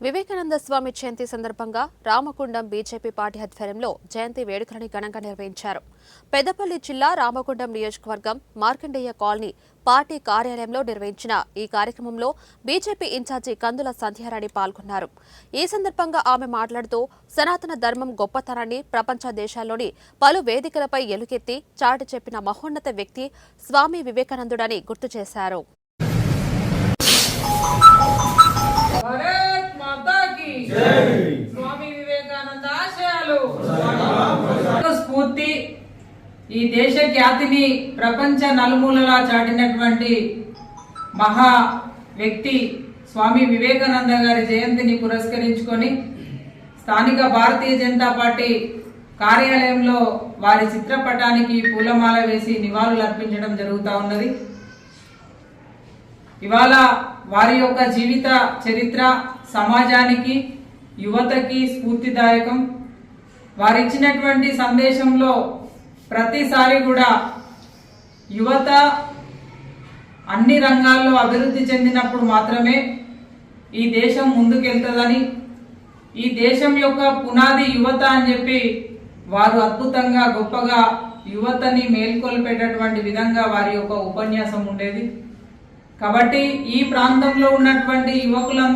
వివేకానంద స్వామి జయంతి సందర్భంగా Ramagundam BJP party ఆధ్వర్యంలో జయంతి వేడుకలను ఘనంగా నిర్వహించారు. పెద్దపల్లి జిల్లా రామగుండం నియోజకవర్గం మార్కండేయ కాలనీ పార్టీ కార్యాలయంలో నిర్వహించిన ఈ కార్యక్రమంలో బీజేపీ ఇన్ఛార్జి కందుల సంధ్యారాణి పాల్గొన్నారు. ఈ సందర్భంగా ఆమె మాట్లాడుతూ సనాతన ధర్మం గొప్పతనాన్ని ప్రపంచ దేశాల్లోని పలు వేదికలపై ఎలుగెత్తి చాటి చెప్పిన మహోన్నత వ్యక్తి స్వామి వివేకానందుడని గుర్తు చేశారు. స్వామి వివేకానంద ఆశయాలు స్ఫూర్తి ఈ దేశ ఖ్యాతిని ప్రపంచ నలుమూలలా చాటినటువంటి మహా వ్యక్తి స్వామి వివేకానంద గారి జయంతిని పురస్కరించుకొని స్థానిక భారతీయ జనతా పార్టీ కార్యాలయంలో వారి చిత్రపటానికి పూలమాల వేసి నివాళులు అర్పించడం జరుగుతూ ఉన్నది. ఇవాళ వారి యొక్క జీవిత చరిత్ర సమాజానికి యువతకి స్ఫూర్తిదాయకం. వారిచ్చినటువంటి సందేశంలో ప్రతిసారి కూడా యువత అన్ని రంగాల్లో అభివృద్ధి చెందినప్పుడు మాత్రమే ఈ దేశం ముందుకెళ్తుందని, ఈ దేశం యొక్క పునాది యువత అని చెప్పి వారు అద్భుతంగా గొప్పగా యువతని మేల్కొల్పేటటువంటి విధంగా వారి యొక్క ఉపన్యాసం ఉండేది. కాబట్టి ఈ ప్రాంతంలో ఉన్నటువంటి యువకులందరూ